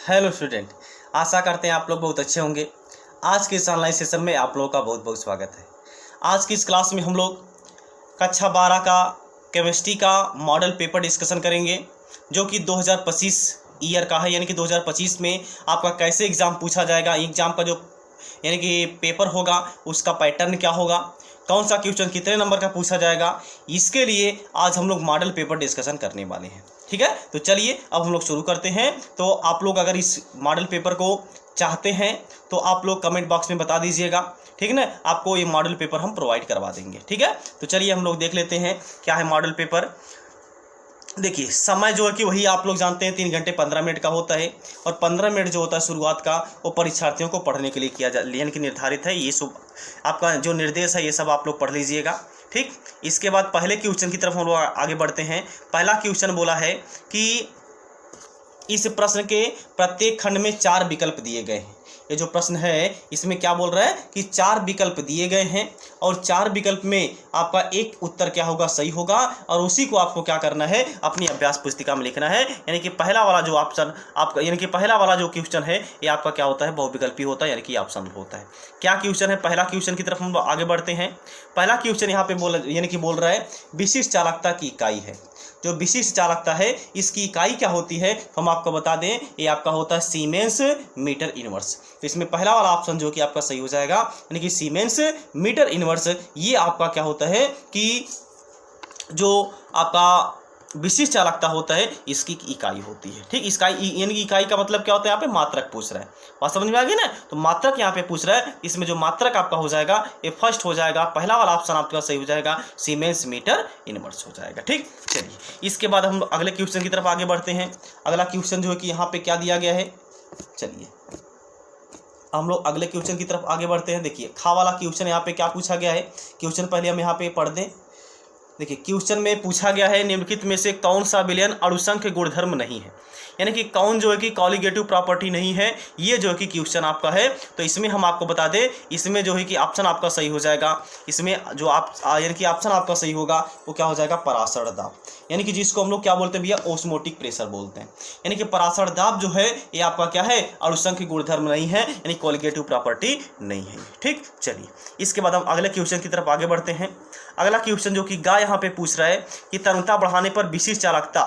Hello student, आशा करते हैं आप लोग बहुत अच्छे होंगे। आज के इस ऑनलाइन सेशन में आप लोगों का बहुत बहुत स्वागत है। आज की इस क्लास में हम लोग कक्षा 12 का केमिस्ट्री का मॉडल पेपर डिस्कशन करेंगे, जो कि 2025 ईयर का है। यानी कि 2025 में आपका कैसे एग्ज़ाम पूछा जाएगा, एग्ज़ाम का जो यानी कि पेपर होगा उसका पैटर्न क्या होगा, कौन सा क्वेश्चन कितने नंबर का पूछा जाएगा, इसके लिए आज हम लोग मॉडल पेपर डिस्कशन करने वाले हैं। ठीक है, तो चलिए अब हम लोग शुरू करते हैं। तो आप लोग अगर इस मॉडल पेपर को चाहते हैं तो आप लोग कमेंट बॉक्स में बता दीजिएगा, ठीक है ना। आपको ये मॉडल पेपर हम प्रोवाइड करवा देंगे। ठीक है, तो चलिए हम लोग देख लेते हैं क्या है मॉडल पेपर। देखिए, समय जो है कि वही आप लोग जानते हैं 3 घंटे 15 मिनट का होता है, और 15 मिनट जो होता है शुरुआत का वो परीक्षार्थियों को पढ़ने के लिए किया यानी कि निर्धारित है। ये सब आपका जो निर्देश है ये सब आप लोग पढ़ लीजिएगा। ठीक, इसके बाद पहले क्वेश्चन की तरफ हम लोग आगे बढ़ते हैं। पहला क्वेश्चन बोला है कि इस प्रश्न के प्रत्येक खंड में 4 विकल्प दिए गए हैं। ये जो प्रश्न है इसमें क्या बोल रहा है कि 4 विकल्प दिए गए हैं, और 4 विकल्प में आपका एक उत्तर क्या होगा, सही होगा, और उसी को आपको क्या करना है, अपनी अभ्यास पुस्तिका में लिखना है। यानी कि पहला वाला जो ऑप्शन आपका यानी कि पहला वाला जो क्वेश्चन है ये आपका क्या होता है, बहुविकल्पी होता है, यानी कि ऑप्शन होता है। क्या क्वेश्चन है, पहला क्वेश्चन की तरफ हम आगे बढ़ते हैं। पहला क्वेश्चन यहाँ पे बोल रहा है विशिष्ट चालकता की इकाई है। जो विशिष्ट चालकता है इसकी इकाई क्या होती है, हम आपको बता दें, ये आपका होता है सीमेंस मीटर इनवर्स। तो इसमें पहला वाला ऑप्शन जो कि आपका सही हो जाएगा, यानी कि सीमेंस मीटर इनवर्स। ये आपका क्या होता है कि जो आपका विशिष्ट चालकता होता है इसकी इकाई होती है। ठीक, इकाई यानी कि इकाई का मतलब क्या होता है, यहाँ पे मात्रक पूछ रहा है। बात समझ में आ गई ना। तो मात्रक यहाँ पे पूछ रहा है, इसमें जो मात्रक आपका हो जाएगा ये फर्स्ट हो जाएगा, पहला वाला ऑप्शन आपका सही हो जाएगा, सीमेंस मीटर इनवर्स हो जाएगा। ठीक, चलिए इसके बाद हम अगले क्वेश्चन की तरफ आगे बढ़ते हैं। अगला क्वेश्चन जो है कि यहाँ पे क्या दिया गया है, चलिए हम लोग अगले क्वेश्चन की तरफ आगे बढ़ते हैं। देखिए खा वाला क्वेश्चन यहाँ पे क्या पूछा गया है, क्वेश्चन पहले हम यहाँ पे पढ़ दें। देखिए क्वेश्चन में पूछा गया है निम्नलिखित में से कौन सा विलयन अणुसंख्य गुणधर्म नहीं है, यानी कि कौन जो है कि कॉलिगेटिव प्रॉपर्टी नहीं है, ये जो है कि क्वेश्चन आपका है। तो इसमें हम आपको बता दें, इसमें जो है कि ऑप्शन आपका सही हो जाएगा। इसमें जो आप यानी कि ऑप्शन आपका सही होगा वो क्या हो जाएगा, पराशर दाब, यानी कि जिसको हम लोग क्या बोलते हैं भैया, ओस्मोटिक प्रेशर बोलते हैं। यानी कि पराशर दाब जो है ये आपका क्या है, अणुसंख्य गुणधर्म नहीं है, यानी कॉलिगेटिव प्रॉपर्टी नहीं है। ठीक, चलिए इसके बाद हम अगले क्वेश्चन की तरफ आगे बढ़ते हैं। अगला क्वेश्चन जो कि गा यहाँ पे पूछ रहा है कि तनुता बढ़ाने पर विशिष्ट चालकता,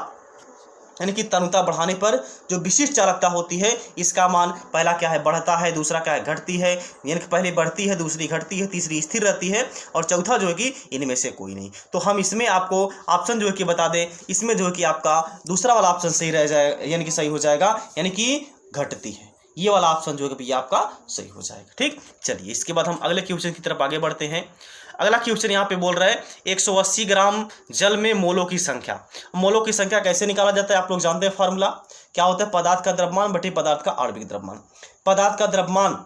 यानी कि तनुता बढ़ाने पर जो विशिष्ट चालकता होती है इसका मान पहला क्या है, बढ़ता है, दूसरा क्या है, घटती है, यानी कि पहले बढ़ती है, दूसरी घटती है, तीसरी स्थिर रहती है, और चौथा जो है कि इनमें से कोई नहीं। तो हम इसमें आपको ऑप्शन जो है कि बता दें, इसमें जो है कि आपका दूसरा वाला ऑप्शन सही रह जाएगा, यानी कि सही हो जाएगा, यानी कि घटती है। ये वाला ऑप्शन जो है कि भैया आपका सही हो जाएगा। ठीक, चलिए इसके बाद हम अगले क्वेश्चन की तरफ आगे बढ़ते हैं। अगला क्वेश्चन यहाँ पे बोल रहा है 180 ग्राम जल में मोलों की संख्या। मोलों की संख्या कैसे निकाला जाता है, आप लोग जानते हैं फार्मूला क्या होता है, पदार्थ का द्रव्यमान बटे पदार्थ का आणविक द्रव्यमान। पदार्थ का द्रव्यमान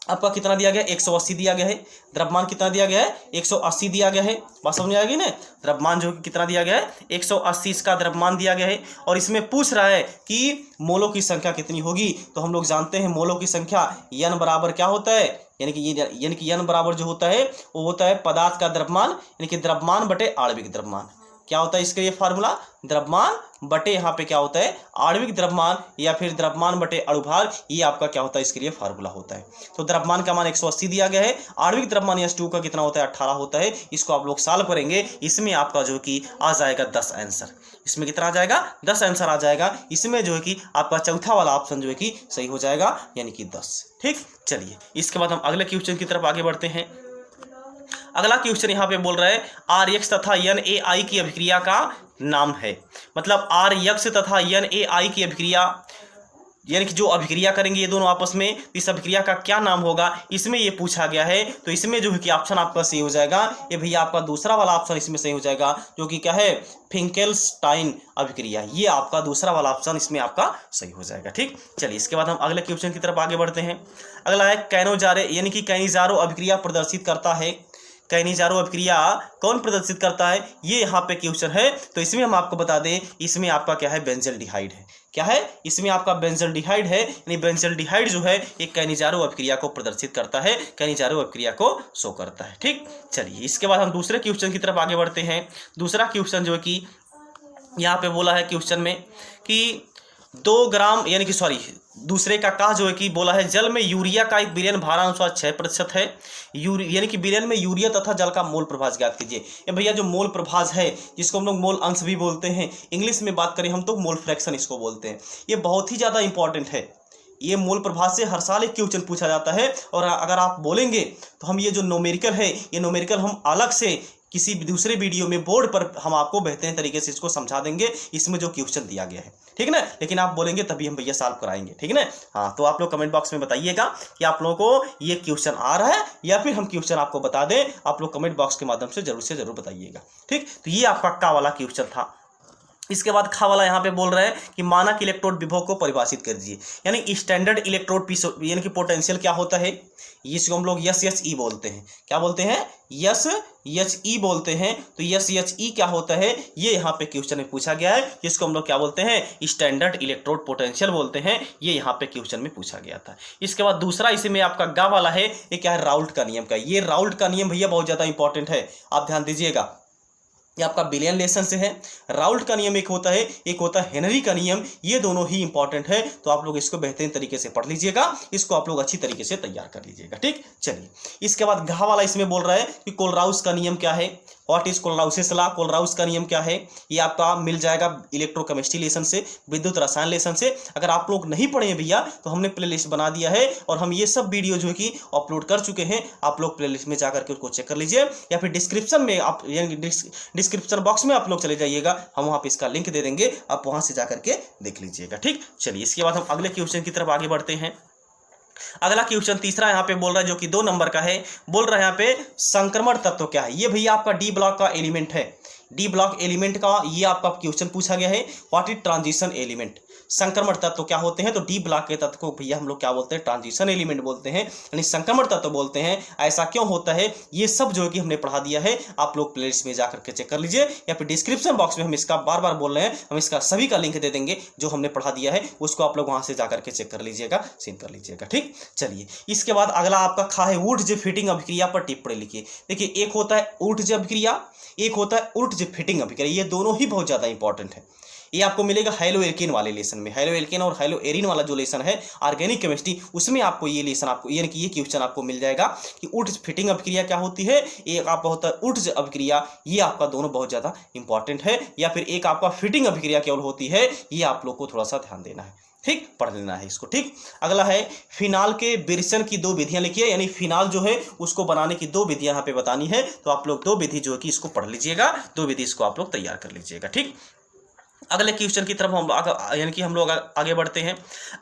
आपका कितना दिया गया है, 180 दिया गया है। द्रव्यमान कितना दिया गया है, 180 दिया गया है। बात समझ में आएगी ना। द्रव्यमान जो कितना दिया गया है, 180 इसका द्रव्यमान दिया गया है, और इसमें पूछ रहा है कि मोलों की संख्या कितनी होगी। तो हम लोग जानते हैं मोलों की संख्या n बराबर क्या होता है, यानी कि n बराबर जो होता है वो होता है पदार्थ का द्रव्यमान, यानी कि द्रव्यमान बटे आणविक द्रव्यमान। क्या होता है इसके लिए फार्मूला, द्रव्यमान बटे यहाँ पे क्या होता है, आणविक द्रव्यमान, या फिर द्रव्यमान बटे अणुभार, ये आपका क्या होता है इसके लिए फार्मूला होता है। तो द्रव्यमान का मान 180 दिया गया है, आणविक द्रव्यमान S2 का कितना होता है, 18 होता है। इसको आप लोग सॉल्व करेंगे, इसमें आपका जो कि आ जाएगा 10 आंसर। इसमें कितना आ जाएगा, 10 आंसर आ जाएगा। इसमें जो है कि आपका चौथा वाला ऑप्शन जो है कि सही हो जाएगा, यानी कि 10। ठीक, चलिए इसके बाद हम अगले क्वेश्चन की तरफ आगे बढ़ते हैं। अगला क्वेश्चन यहाँ पे बोल रहा है RX तथा NaI की अभिक्रिया का नाम है। मतलब RX तथा NaI की अभिक्रिया, यानी कि जो अभिक्रिया करेंगे ये दोनों आपस में, इस अभिक्रिया का क्या नाम होगा, इसमें ये पूछा गया है। तो इसमें जो है कि ऑप्शन आपका सही हो जाएगा, ये भैया आपका दूसरा वाला ऑप्शन इसमें सही हो जाएगा, जो कि क्या है, फिंकेल्स्टाइन अभिक्रिया। ये आपका दूसरा वाला ऑप्शन इसमें आपका सही हो जाएगा। ठीक, चलिए इसके बाद हम अगले क्वेश्चन की तरफ आगे बढ़ते हैं। अगला है कैनोजारे, यानी कि कैनिजारो अभिक्रिया प्रदर्शित करता है। कैनिजारो अभिक्रिया कौन प्रदर्शित करता है, ये यहाँ पे क्वेश्चन है। तो इसमें हम आपको बता दें, इसमें आपका क्या है, बेंजल्डिहाइड है। क्या है, इसमें आपका बेंजल्डिहाइड है, यानी बेंजल्डिहाइड जो है एक कैनिजारो अभिक्रिया को प्रदर्शित करता है, कैनिजारो अभिक्रिया को शो करता है। ठीक, चलिए इसके बाद हम दूसरे क्वेश्चन की तरफ आगे बढ़ते हैं। दूसरा क्वेश्चन जो है कि यहाँ पे बोला है क्वेश्चन में कि 2 ग्राम यानी कि सॉरी दूसरे का जो है कि बोला है जल में यूरिया का 1 बिलियन भारानुसार 6% है। यानी कि बिलियन में यूरिया तथा जल का मोल प्रभाज ज्ञात कीजिए। ये भैया जो मोल प्रभाज है जिसको हम लोग मोल अंश भी बोलते हैं, इंग्लिश में बात करें हम तो मोल फ्रैक्शन इसको बोलते हैं। ये बहुत ही ज़्यादा इंपॉर्टेंट है। ये मोल प्रभाज से हर साल एक क्वेश्चन पूछा जाता है, और अगर आप बोलेंगे तो हम ये जो न्यूमेरिकल है ये न्यूमेरिकल हम अलग से किसी दूसरे वीडियो में बोर्ड पर हम आपको बेहतरीन तरीके से इसको समझा देंगे, इसमें जो क्वेश्चन दिया गया है, ठीक है ना। लेकिन आप बोलेंगे तभी हम भैया सॉल्व कराएंगे, ठीक है ना। हाँ, तो आप लोग कमेंट बॉक्स में बताइएगा कि आप लोगों को ये क्वेश्चन आ रहा है या फिर हम क्वेश्चन आपको बता दें। आप लोग कमेंट बॉक्स के माध्यम से जरूर बताइएगा, ठीक। तो ये आपका का वाला क्वेश्चन था। इसके बाद खा वाला यहाँ पे बोल रहा है कि मानक इलेक्ट्रोड विभव को परिभाषित कर दीजिए। यानी स्टैंडर्ड इलेक्ट्रोड पीस यानी कि पोटेंशियल क्या होता है, इसको हम लोग SHE बोलते हैं। क्या बोलते हैं? SHE बोलते हैं। तो SHE क्या होता है ये यहाँ पे क्वेश्चन में पूछा गया है, जिसको हम लोग क्या बोलते हैं? स्टैंडर्ड इलेक्ट्रोड पोटेंशियल बोलते हैं। ये यहाँ पे क्वेश्चन में पूछा गया था। इसके बाद दूसरा इसमें आपका गा वाला है, ये क्या है? राउल्ट का नियम का। ये राउल्ट का नियम भैया बहुत ज़्यादा इंपॉर्टेंट है, आप ध्यान दीजिएगा। ये आपका बिलियन लेसन से है। राउल्ट का नियम एक होता है, एक होता है हेनरी का नियम। ये दोनों ही इंपॉर्टेंट है, तो आप लोग इसको बेहतरीन तरीके से पढ़ लीजिएगा, इसको आप लोग अच्छी तरीके से तैयार कर लीजिएगा, ठीक। चलिए, इसके बाद घा वाला इसमें बोल रहा है कि कोलराउस का नियम क्या है। What is Kohlrausch law? Kohlrausch का नियम क्या है ये आपका मिल जाएगा इलेक्ट्रोकेमिस्ट्री लेसन से, विद्युत रसायन लेसन से। अगर आप लोग नहीं पढ़े हैं भैया तो हमने प्लेलिस्ट बना दिया है, और हम ये सब वीडियो जो है कि अपलोड कर चुके हैं। आप लोग प्लेलिस्ट में जाकर के उसको चेक कर लीजिए, या फिर डिस्क्रिप्शन में आप यानी डिस्क्रिप्शन बॉक्स में आप लोग चले जाइएगा, हम वहाँ पे इसका लिंक दे देंगे, आप वहाँ से जाकर के देख लीजिएगा, ठीक। चलिए, इसके बाद हम अगले क्वेश्चन की तरफ आगे बढ़ते हैं। अगला क्वेश्चन तीसरा यहाँ पे बोल रहा है, जो कि 2 नंबर का है। बोल रहा है यहाँ पे संक्रमण तत्व क्या है। ये भैया आपका डी ब्लॉक का एलिमेंट है। डी ब्लॉक एलिमेंट का ये आपका क्वेश्चन पूछा गया है। What is transition element? संक्रमण तत्व क्या होते हैं? तो डी ब्लॉक के तत्व को भैया हम लोग क्या बोलते हैं? ट्रांजिशन एलिमेंट बोलते हैं, यानी संक्रमण तत्व बोलते हैं। ऐसा क्यों होता है ये सब जो है कि हमने पढ़ा दिया है। आप लोग प्लेलिस्ट में जाकर के चेक कर लीजिए, या फिर डिस्क्रिप्शन बॉक्स में हम इसका बार बोल रहे हैं, हम इसका सभी का लिंक दे देंगे जो हमने पढ़ा दिया है, उसको आप लोग वहां से जाकर के चेक कर लीजिएगा, सीन कर लीजिएगा, ठीक। चलिए, इसके बाद अगला आपका खा है ऊर्ध्व फिटिंग अभिक्रिया पर टिप्पणी लिखिए। देखिए, एक होता है ऊर्ध्व अभिक्रिया, एक होता है ऊर्ध्व फिटिंग अभिक्रिया। ये दोनों ही बहुत ज्यादा इंपॉर्टेंट है। ये आपको मिलेगा हैलो एल्केन वाले लेसन में। हैलो एल्केन और हैलो एरिन वाला जो लेसन है ऑर्गेनिक केमिस्ट्री, उसमें आपको ये लेसन आपको यानी कि ये क्वेश्चन आपको मिल जाएगा कि ऊर्ध्व फिटिंग अभिक्रिया क्या होती है। एक आपका होता है ऊर्ध्व अभिक्रिया, ये आपका दोनों बहुत ज़्यादा इंपॉर्टेंट है। या फिर एक आपका फिटिंग अभिक्रिया केवल होती है, ये आप लोग को थोड़ा सा ध्यान देना है, ठीक, पढ़ लेना है इसको, ठीक। अगला है फिनाल के विरसन की 2 विधियां लिखिए। यानी फिनाल जो है उसको बनाने की 2 विधियां यहाँ पे बतानी है, तो आप लोग 2 विधि जो है कि इसको पढ़ लीजिएगा, 2 विधि इसको आप लोग तैयार कर लीजिएगा, ठीक। अगले क्वेश्चन की तरफ हम यानी कि हम लोग आगे बढ़ते हैं।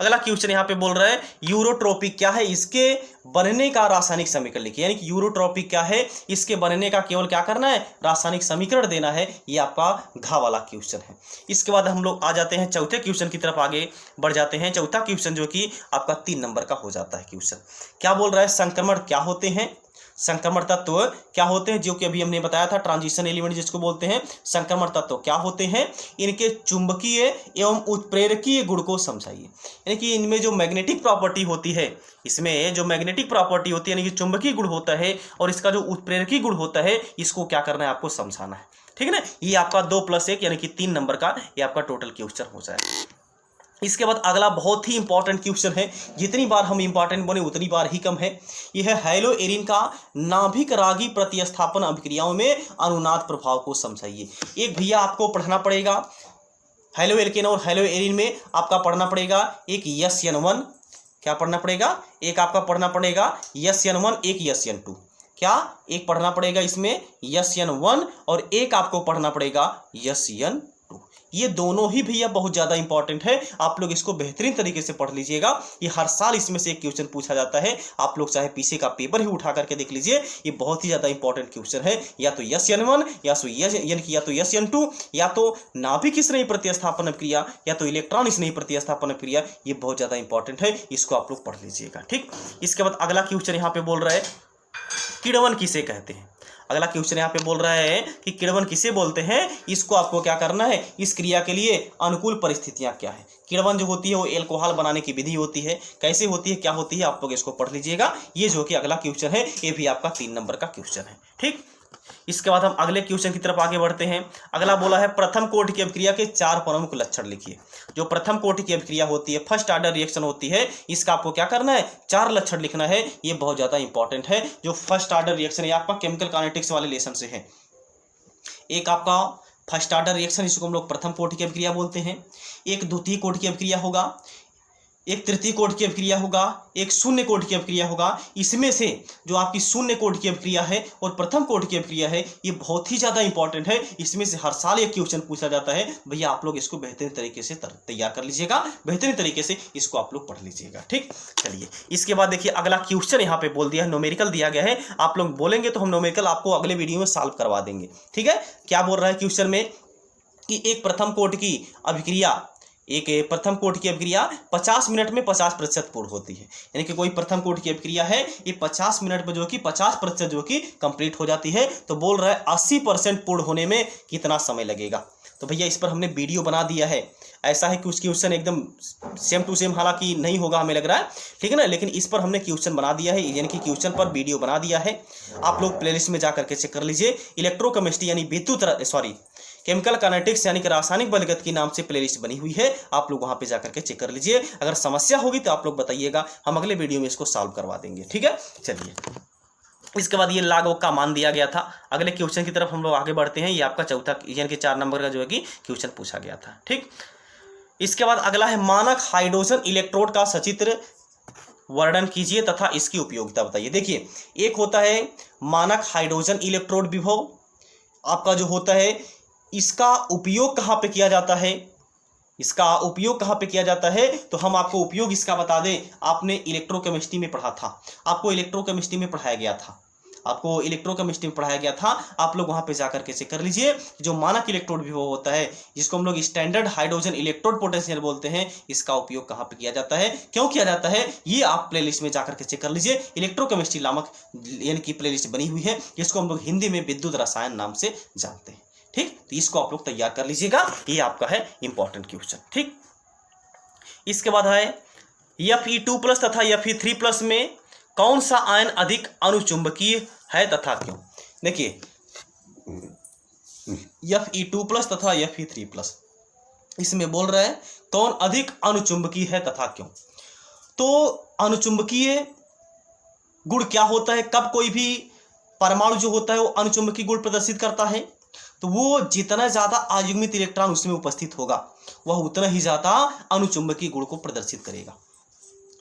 अगला क्वेश्चन यहाँ पे बोल रहा है यूरोट्रोपिक क्या है, इसके बनने का रासायनिक समीकरण लिखिए। यानी कि यूरोट्रोपिक क्या है, इसके बनने का केवल क्या करना है? रासायनिक समीकरण देना है। ये आपका घा वाला क्वेश्चन है। इसके बाद हम लोग आ जाते हैं चौथे क्वेश्चन की तरफ, आगे बढ़ जाते हैं। चौथा क्वेश्चन जो कि आपका 3 नंबर का हो जाता है क्वेश्चन। क्या बोल रहा है? संक्रमण क्या होते हैं, संक्रमण तत्व क्या होते हैं, जो कि अभी हमने बताया था ट्रांजिशन एलिमेंट जिसको बोलते हैं। संक्रमण तत्व क्या होते हैं, इनके चुंबकीय एवं उत्प्रेरकीय गुण को समझाइए। यानी कि इनमें जो मैग्नेटिक प्रॉपर्टी होती है, इसमें जो मैग्नेटिक प्रॉपर्टी होती है यानी कि चुंबकीय गुण होता है, और इसका जो उत्प्रेरकीय गुण होता है, इसको क्या करना है? आपको समझाना है, ठीक है ना। ये आपका 2+1 यानी कि 3 नंबर का ये आपका टोटल क्वेश्चन हो जाएगा। इसके बाद अगला बहुत ही इंपॉर्टेंट क्वेश्चन है, जितनी बार हम इंपॉर्टेंट बने उतनी बार ही कम है। यह है हैलो एरिन का नाभिक रागी प्रतिस्थापन अभिक्रियाओं में अनुनाद प्रभाव को समझाइए। एक भैया आपको पढ़ना पड़ेगा हैलो एल्केन और हैलो एरिन में आपका पढ़ना पड़ेगा एक SN1, क्या पढ़ना पड़ेगा? एक आपका पढ़ना पड़ेगा SN1, एक SN2। क्या एक पढ़ना पड़ेगा इसमें SN1 और एक आपको पढ़ना पड़ेगा SN2। ये दोनों ही भैया बहुत ज़्यादा इंपॉर्टेंट है। आप लोग इसको बेहतरीन तरीके से पढ़ लीजिएगा। ये हर साल इसमें से एक क्वेश्चन पूछा जाता है। आप लोग चाहे पीछे का पेपर ही उठा करके देख लीजिए, ये बहुत ही ज़्यादा इंपॉर्टेंट क्वेश्चन है। या तो SN1 या तो SN2, या तो नाभिक स्नेही प्रतिस्थापन अभिक्रिया, या तो इलेक्ट्रॉन स्नेही प्रतिस्थापन अभिक्रिया। ये बहुत ज़्यादा इंपॉर्टेंट है, इसको आप लोग पढ़ लीजिएगा, ठीक। इसके बाद अगला क्वेश्चन यहाँ पे बोल रहा है किण्वन किसे कहते हैं। अगला क्वेश्चन यहाँ पे बोल रहा है कि किण्वन किसे बोलते हैं, इसको आपको क्या करना है? इस क्रिया के लिए अनुकूल परिस्थितियां क्या है। किण्वन जो होती है वो एल्कोहल बनाने की विधि होती है। कैसे होती है, क्या होती है, आप लोग इसको पढ़ लीजिएगा। ये जो कि अगला क्वेश्चन है, ये भी आपका 3 नंबर का क्वेश्चन है, ठीक। इसके बाद हम अगले क्वेश्चन की तरफ आगे बढ़ते हैं। अगला बोला है प्रथम कोटि की अभिक्रिया के 4 प्रमुख लक्षण लिखिए। जो प्रथम कोटि की अभिक्रिया होती है, फर्स्ट ऑर्डर रिएक्शन होती है, इसका आपको क्या करना है, 4 लक्षण लिखना है। ये बहुत ज्यादा इंपॉर्टेंट है। जो फर्स्ट ऑर्डर रिएक्शन है आपका केमिकल काइनेटिक्स वाले लेसन से है। एक आपका फर्स्ट ऑर्डर रिएक्शन, इसको हम लोग प्रथम कोटि की अभिक्रिया बोलते हैं। एक द्वितीय कोटि की अभिक्रिया होगा, एक तृतीय कोटि की अभिक्रिया होगा, एक शून्य कोटि की अभिक्रिया होगा। इसमें से जो आपकी शून्य कोटि की अभिक्रिया है और प्रथम कोटि की अभिक्रिया है, ये बहुत ही ज़्यादा इंपॉर्टेंट है। इसमें से हर साल एक क्वेश्चन पूछा जाता है। भैया आप लोग इसको बेहतरीन तरीके से तैयार कर लीजिएगा, बेहतरीन तरीके से इसको आप लोग पढ़ लीजिएगा। ठीक, चलिए इसके बाद देखिए अगला क्वेश्चन यहाँ पे बोल दिया है, न्यूमेरिकल दिया गया है। आप लोग बोलेंगे तो हम न्यूमेरिकल आपको अगले वीडियो में सॉल्व करवा देंगे। ठीक है, क्या बोल रहा है क्वेश्चन में कि एक प्रथम कोटि की अभिक्रिया, एक प्रथम कोटि की अभिक्रिया 50 मिनट में 50% पूर्ण होती है। यानी कि कोई प्रथम कोटि की अभिक्रिया है, ये 50 मिनट में जो कि 50% जो कि कंप्लीट हो जाती है। तो बोल रहा है 80% पूर्ण होने में कितना समय लगेगा। तो भैया इस पर हमने वीडियो बना दिया है। ऐसा है कि उस क्वेश्चन एकदम सेम टू सेम हालांकि नहीं होगा हमें लग रहा है, ठीक है ना, लेकिन इस पर हमने क्वेश्चन बना दिया है, यानी कि क्वेश्चन पर वीडियो बना दिया है। आप लोग प्लेलिस्ट में जा करके चेक कर लीजिए। इलेक्ट्रोकेमिस्ट्री यानी केमिकल काइनेटिक्स यानी कि रासायनिक बलगत के नाम से प्लेलिस्ट बनी हुई है। आप लोग वहां पे जाकर के चेक कर लीजिए। अगर समस्या होगी तो आप लोग बताइएगा, हम अगले वीडियो में इसको सॉल्व करवा देंगे। ठीक है, चलिए इसके बाद ये log का मान दिया गया था। अगले क्वेश्चन की तरफ हम लोग आगे बढ़ते हैं। ये आपका चौथा यानी कि 4 नंबर का जो है कि क्वेश्चन पूछा गया था। ठीक, इसके बाद अगला है मानक हाइड्रोजन इलेक्ट्रोड का सचित्र वर्णन कीजिए तथा इसकी उपयोगिता बताइए। देखिए एक होता है मानक हाइड्रोजन इलेक्ट्रोड विभव, आपका जो होता है इसका उपयोग कहाँ पे किया जाता है, इसका उपयोग कहाँ पे किया जाता है, तो हम आपको उपयोग इसका बता दें। आपने इलेक्ट्रोकेमिस्ट्री में पढ़ा था, आपको इलेक्ट्रोकेमिस्ट्री में पढ़ाया गया था, आपको इलेक्ट्रोकेमिस्ट्री में पढ़ाया गया था। आप लोग वहाँ पे जाकर के चेक कर लीजिए। जो मानक इलेक्ट्रोड विभव होता है, जिसको हम लोग स्टैंडर्ड हाइड्रोजन इलेक्ट्रोड पोटेंशियल बोलते हैं, इसका उपयोग कहाँ पे किया जाता है, क्यों किया जाता है, ये आप प्लेलिस्ट में जाकर के चेक कर लीजिए। इलेक्ट्रोकेमिस्ट्री नामक यानी कि प्लेलिस्ट बनी हुई है, जिसको हम लोग हिंदी में विद्युत रसायन नाम से जानते हैं। ठीक, तो इसको आप लोग तैयार कर लीजिएगा। ये आपका है इंपॉर्टेंट क्वेश्चन। ठीक, इसके बाद है Fe2+ तथा Fe3+ में कौन सा आयन अधिक अनुचुंबकीय है तथा क्यों। देखिए Fe2+ तथा Fe3+, इसमें बोल रहा है कौन अधिक अनुचुंबकीय है तथा क्यों। तो अनुचुंबकीय गुण क्या होता है, कब कोई भी परमाणु जो होता है वो अनुचुंबकीय गुण प्रदर्शित करता है, तो वो जितना ज्यादा आयुग्मित इलेक्ट्रॉन उसमें उपस्थित होगा वह उतना ही ज्यादा अनुचुंबकीय गुण को प्रदर्शित करेगा।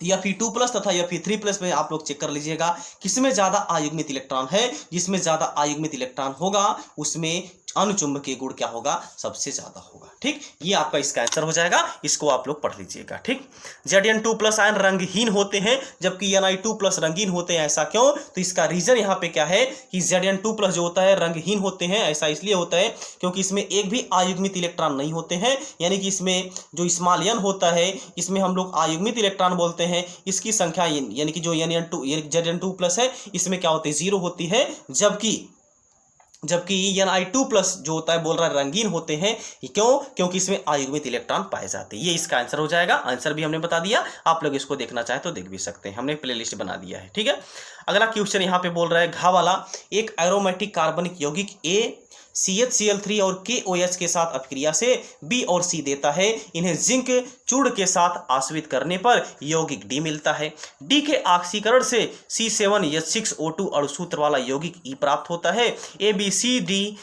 Fe2+ तथा Fe3+ में आप लोग चेक कर लीजिएगा किसमें ज्यादा आयुग्मित इलेक्ट्रॉन है। जिसमें ज्यादा आयुग्मित इलेक्ट्रॉन होगा उसमें अनुचुंबकीय गुण क्या होगा, सबसे ज्यादा होगा। ठीक, ये आपका इसका आंसर हो जाएगा। इसको आप लोग पढ़ लीजिएगा। ठीक, Zn2+ आयन रंगहीन होते हैं जबकि Ni2+ रंगीन होते हैं, ऐसा क्यों, तो इसका रीजन यहाँ पे क्या है कि Zn2+ जो होता है रंगहीन होते हैं। ऐसा इसलिए होता है क्योंकि इसमें एक भी आयुग्मित इलेक्ट्रॉन नहीं होते हैं। यानी कि इसमें जो स्मॉल n होता है, इसमें हम लोग आयुग्मित इलेक्ट्रॉन बोलते हैं। इसकी संख्या यानी कि जो Zn2+ है, इसमें क्या होती है, 0 होती है। जबकि Ni2+ जो होता है बोल रहा है रंगीन होते हैं। क्यों, क्योंकि इसमें आयुग्मित इलेक्ट्रॉन पाए जाते हैं। ये इसका आंसर हो जाएगा। आंसर भी हमने बता दिया, आप लोग इसको देखना चाहे तो देख भी सकते हैं, हमने प्लेलिस्ट बना दिया है। ठीक है, अगला क्वेश्चन यहाँ पे बोल रहा है घा वाला एक एरोमेटिक कार्बनिक यौगिक CHCl3 और KOH के साथ अपक्रिया से B और C देता है। इन्हें जिंक चूर्ण के साथ आश्रित करने पर यौगिक D मिलता है। D के ऑक्सीकरण से C7H6O2 अणुसूत्र वाला यौगिक E प्राप्त होता है। ABCD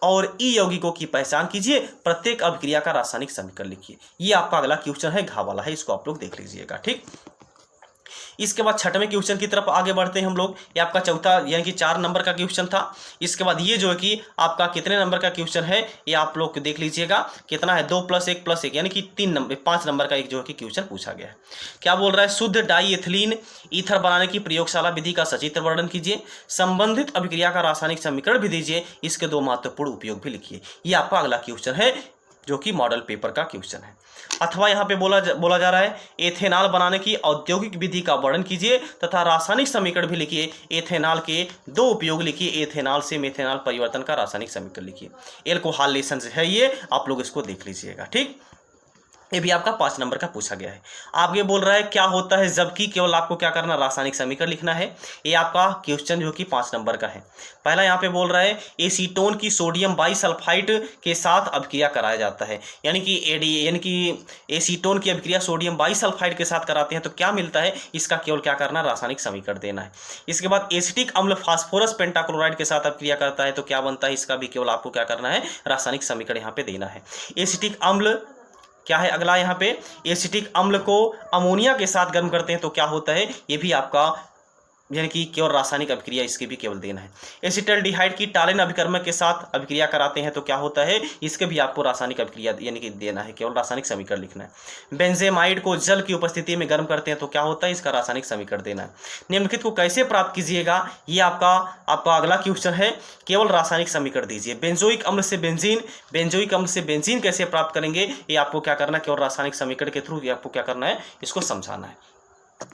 और E यौगिकों की पहचान कीजिए, प्रत्येक अभिक्रिया का रासायनिक समीकरण लिखिए। ये आपका अगला क्वेश्चन है, घा वाला है, इसको आप लोग देख लीजिएगा। ठीक, इसके बाद छठवें क्वेश्चन की तरफ आगे बढ़ते हैं हम लोग। ये आपका चौथा यानी कि 4 नंबर का क्वेश्चन था। इसके बाद ये जो है कि आपका कितने नंबर का क्वेश्चन है ये आप लोग देख लीजिएगा। कितना है, 2 + 1 + 1 यानी कि 5 नंबर का एक जो है कि क्वेश्चन पूछा गया है। क्या बोल रहा है, शुद्ध डाईएथिलीन ईथर बनाने की प्रयोगशाला विधि का सचित्र वर्णन कीजिए, संबंधित अभिक्रिया का रासायनिक समीकरण भी दीजिए, इसके 2 महत्वपूर्ण उपयोग भी लिखिए। ये आपका अगला क्वेश्चन है जो कि मॉडल पेपर का क्वेश्चन है। अथवा यहाँ पे बोला जा रहा है एथेनॉल बनाने की औद्योगिक विधि का वर्णन कीजिए तथा रासायनिक समीकरण भी लिखिए। एथेनॉल के 2 उपयोग लिखिए, एथेनॉल से मेथेनॉल परिवर्तन का रासायनिक समीकरण लिखिए। एल्कोहल लेसन है ये, आप लोग इसको देख लीजिएगा। ठीक, ये भी आपका 5 नंबर का पूछा गया है। आपके बोल रहा है क्या होता है जबकि, केवल आपको क्या करना, रासायनिक समीकरण लिखना है। ये आपका क्वेश्चन जो कि 5 नंबर का है। पहला यहाँ पे बोल रहा है एसीटोन की सोडियम बाइसल्फाइड के साथ अभिक्रिया कराया जाता है, यानी कि एसीटोन की अभिक्रिया सोडियम बाइसल्फाइड के साथ कराते हैं तो क्या मिलता है, इसका केवल क्या करना, रासायनिक समीकरण देना है। इसके बाद एसिटिक अम्ल फास्फोरस पेंटाक्लोराइड के साथ अभिक्रिया करता है तो क्या बनता है, इसका भी केवल आपको क्या करना है, रासायनिक समीकरण यहाँ पे देना है। एसिटिक अम्ल क्या है, अगला यहाँ पे एसिटिक अम्ल को अमोनिया के साथ गर्म करते हैं तो क्या होता है, ये भी आपका यानी कि केवल रासायनिक अभिक्रिया, इसके भी केवल देना है। एसिटल्डिहाइड की टालिन अभिकर्मक के साथ अभिक्रिया कराते हैं तो क्या होता है, इसके भी आपको रासायनिक अभिक्रिया यानी कि देना है, केवल रासायनिक समीकरण लिखना है। बेंजेमाइड को जल की उपस्थिति में गर्म करते हैं तो क्या होता है, इसका रासायनिक समीकरण देना है। निम्नलिखित को कैसे प्राप्त कीजिएगा, ये आपका अगला क्वेश्चन है, केवल रासायनिक समीकरण दीजिए। बेंजोइक अम्ल से बेंजीन, बेंजोइक अम्ल से बेंजीन कैसे प्राप्त करेंगे, ये आपको क्या करना है, केवल रासायनिक समीकरण के थ्रू आपको क्या करना है, इसको समझाना है।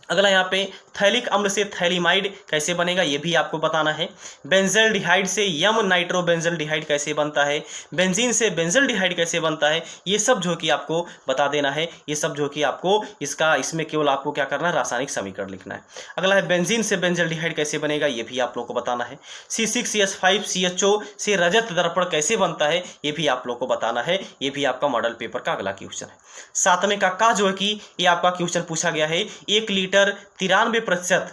अगला यहाँ पे थैलिक अम्ल से थैलिमाइड कैसे बनेगा, ये भी आपको बताना है। बेंजल्डिहाइड से यम नाइट्रो बेंजल्डिहाइड कैसे बनता है, बेंजीन से बेंजल्डिहाइड कैसे बनता है, ये सब जो कि आपको बता देना है। ये सब जो कि आपको इसमें केवल आपको क्या करना है, रासायनिक समीकरण लिखना है। अगला है बेंजीन से बेंजल्डिहाइड कैसे बनेगा, ये भी आप लोग को बताना है। C6CH5CHO से रजत दर्पण कैसे बनता है, ये भी आप लोग को बताना है। ये भी आपका मॉडल पेपर का अगला क्वेश्चन है। 7वें का जो है कि ये आपका क्वेश्चन पूछा गया है, 1 लीटर 93%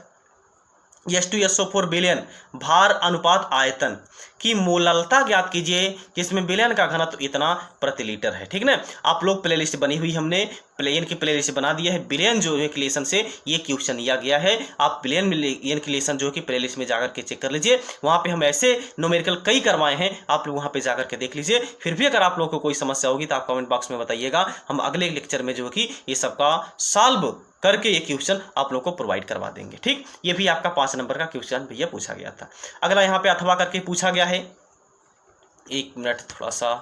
H2SO4 बिलियन भार अनुपात आयतन की मोललता ज्ञात कीजिए जिसमें बिलियन का घनत्व इतना प्रति लीटर है। ठीक ना, आप लोग प्लेलिस्ट बनी हुई हमने प्लेन की प्लेलिस्ट बना दिया है। बिलियन जो है क्लेशन से ये क्वेश्चन लिया गया है। आप बिलियन क्लेशन जो कि प्लेलिस्ट में जाकर के चेक कर लीजिए, वहाँ पे हम ऐसे न्यूमेरिकल कई करवाए हैं, आप लोग वहाँ पे जाकर के देख लीजिए। फिर भी अगर आप लोगों को कोई समस्या होगी तो आप कमेंट बॉक्स में बताइएगा, हम अगले लेक्चर में जो कि ये सबका सॉल्व करके ये क्वेश्चन आप लोग को प्रोवाइड करवा देंगे। ठीक, ये भी आपका 5 नंबर का क्वेश्चन भैया पूछा गया था। अगला यहाँ पे अथवा करके पूछा गया है, 1 मिनट थोड़ा सा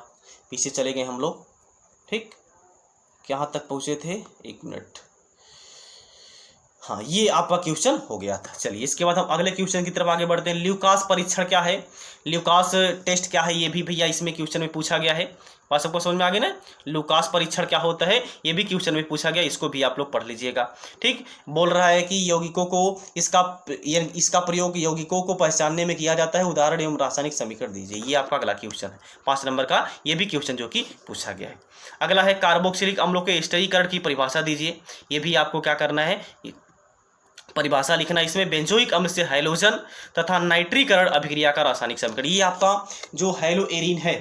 पीछे चले गए हम लोग। ठीक, कहाँ तक पहुँचे थे, 1 मिनट, हाँ ये आपका क्वेश्चन हो गया था। चलिए इसके बाद हम अगले क्वेश्चन की तरफ आगे बढ़ते हैं। ल्यूकास परीक्षण क्या है, ल्यूकास टेस्ट क्या है, ये भी भैया इसमें क्वेश्चन में पूछा गया है। बात सबको समझ में आ गई ना, ल्यूकास परीक्षण क्या होता है, ये भी क्वेश्चन में पूछा गया, इसको भी आप लोग पढ़ लीजिएगा। ठीक, बोल रहा है कि यौगिकों को इसका प्रयोग यौगिकों को पहचानने में किया जाता है, उदाहरण एवं रासायनिक समीकरण दीजिए। ये आपका अगला क्वेश्चन है 5 नंबर का, ये भी क्वेश्चन जो कि पूछा गया है। अगला है कार्बोक्सिलिक अम्लों के स्टीरीकरण की परिभाषा दीजिए। ये भी आपको क्या करना है, परिभाषा लिखना। इसमें बेंजोइक अम्ल से हैलोजन तथा नाइट्रीकरण अभिक्रिया का रासायनिक समीकरण। ये आपका जो हैलोएरिन है,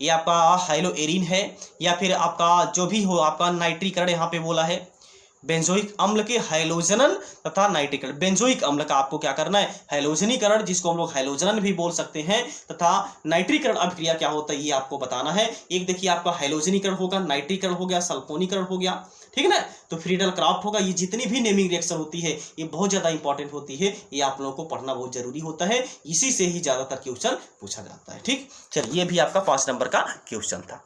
ये आपका हैलोएरिन है, या फिर आपका जो भी हो आपका नाइट्रीकरण यहाँ पे बोला है, बेंजोइक अम्ल के हैलोजनन तथा नाइट्रीकरण। बेंजोइक अम्ल का आपको क्या करना है, हैलोजनीकरण, जिसको हम लोग हैलोजनन भी बोल सकते हैं, तथा नाइट्रीकरण अभिक्रिया क्या होता है ये आपको बताना है। एक देखिए आपका हैलोजनीकरण होगा, नाइट्रीकरण हो गया, सल्फोनीकरण हो गया, ठीक है ना, तो फ्रीडल क्राफ्ट होगा। ये जितनी भी नेमिंग रिएक्शन होती है ये बहुत ज़्यादा इंपॉर्टेंट होती है, ये आप लोगों को पढ़ना बहुत जरूरी होता है, इसी से ही ज़्यादातर क्वेश्चन पूछा जाता है। ठीक, चलिए ये भी आपका 5 नंबर का क्वेश्चन था।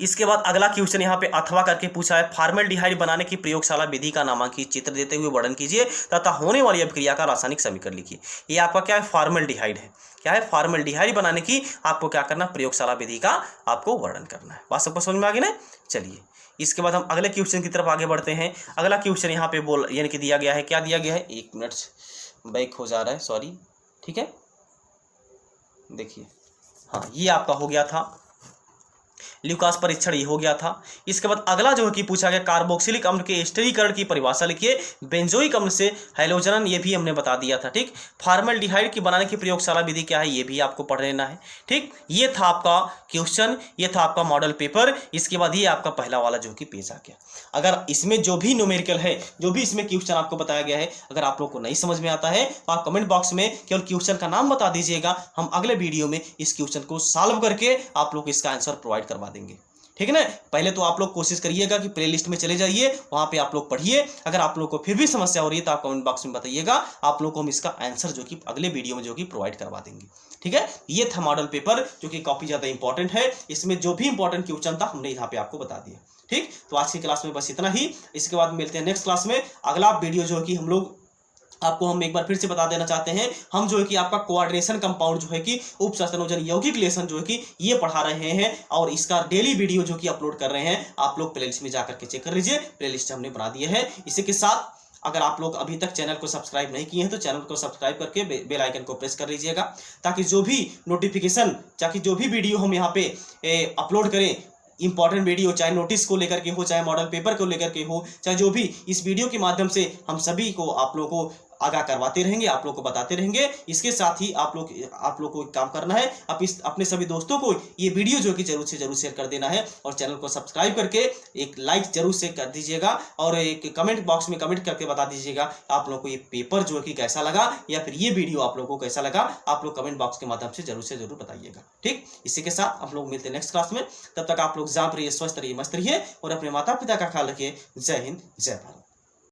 इसके बाद अगला क्वेश्चन यहाँ पे अथवा करके पूछा है, फॉर्मेल्डिहाइड बनाने की प्रयोगशाला विधि का नामांकित चित्र देते हुए वर्णन कीजिए तथा होने वाली अभिक्रिया का रासायनिक समीकरण लिखिए। ये आपका क्या है, फॉर्मेल्डिहाइड है। क्या है, फॉर्मेल्डिहाइड बनाने की आपको क्या करना, प्रयोगशाला विधि का आपको वर्णन करना है। बात सबको समझ में आ गई ना। चलिए इसके बाद हम अगले क्वेश्चन की तरफ आगे बढ़ते हैं। अगला क्वेश्चन यहाँ पे यानी कि दिया गया है, क्या दिया गया है, 1 मिनट बैक हो जा रहा है, सॉरी। ठीक है, देखिए हाँ ये आपका हो गया था, ल्यूकास परीक्षण ये हो गया था। इसके बाद अगला जो है कि पूछा गया, कार्बोक्सिलिक अम्ल के स्टीरीकरण की परिभाषा लिखिए। बेंजोइक अम्ल से हैलोजनन, ये भी हमने बता दिया था। ठीक, फॉर्मेल्डिहाइड की बनाने की प्रयोगशाला विधि क्या है, ये भी आपको पढ़ लेना है। ठीक, ये था आपका क्वेश्चन, ये था आपका मॉडल पेपर। इसके बाद ये आपका पहला वाला जो कि पेज आ गया। अगर इसमें जो भी न्यूमेरिकल है, जो भी इसमें क्वेश्चन आपको बताया गया है, अगर आप लोग को नहीं समझ में आता है तो आप कमेंट बॉक्स में केवल क्वेश्चन का नाम बता दीजिएगा, हम अगले वीडियो में इस क्वेश्चन को सॉल्व करके आप लोग इसका आंसर प्रोवाइड करवा देंगे। ठीक है ना, पहले तो आप लोग कोशिश करिएगा कि प्लेलिस्ट में चले जाइए, वहां पे आप लोग पढ़िए। अगर आप लोग को फिर भी समस्या हो रही है तो आप कमेंट बॉक्स में बताइएगा, आप लोग को हम इसका आंसर जो कि अगले वीडियो में जो कि प्रोवाइड करवा देंगे। ठीक है, ये था मॉडल पेपर जो कि काफी ज्यादा इंपॉर्टेंट है। इसमें जो भी इंपॉर्टेंट क्वेश्चन था हमने यहाँ पे आपको बता दिया। ठीक, तो आज की क्लास में बस इतना ही। इसके बाद मिलते हैं नेक्स्ट क्लास में। अगला वीडियो जो कि हम लोग आपको हम एक बार फिर से बता देना चाहते हैं, हम जो है कि आपका कोऑर्डिनेशन कंपाउंड जो है कि उपसंयोजन यौगिक लेसन जो है कि ये पढ़ा रहे हैं, और इसका डेली वीडियो जो कि अपलोड कर रहे हैं। आप लोग प्लेलिस्ट में जाकर के चेक कर लीजिए, प्लेलिस्ट हमने बना दिया है। इसी के साथ अगर आप लोग अभी तक चैनल को सब्सक्राइब नहीं किए हैं तो चैनल को सब्सक्राइब करके बेल आइकन को प्रेस कर लीजिएगा, ताकि जो भी नोटिफिकेशन, ताकि जो भी वीडियो हम यहाँ पे अपलोड करें, इंपॉर्टेंट वीडियो, चाहे नोटिस को लेकर के हो, चाहे मॉडल पेपर को लेकर के हो, चाहे जो भी, इस वीडियो के माध्यम से हम सभी को, आप लोगों को आगाह करवाते रहेंगे, आप लोग को बताते रहेंगे। इसके साथ ही आप लोग को एक काम करना है, अपने सभी दोस्तों को ये वीडियो जो कि जरूर से जरूर शेयर कर देना है, और चैनल को सब्सक्राइब करके एक लाइक जरूर से कर दीजिएगा, और एक कमेंट बॉक्स में कमेंट करके बता दीजिएगा आप लोग को ये पेपर जो है कि कैसा लगा, या फिर ये वीडियो आप लोगों को कैसा लगा। आप लोग कमेंट बॉक्स के माध्यम से जरूर बताइएगा। ठीक, इसी के साथ हम लोग मिलते हैं नेक्स्ट क्लास में। तब तक आप लोग जाप रहिए, स्वस्थ रहिए, मस्त रहिए, और अपने माता पिता का ख्याल रखिए। जय हिंद, जय भारत।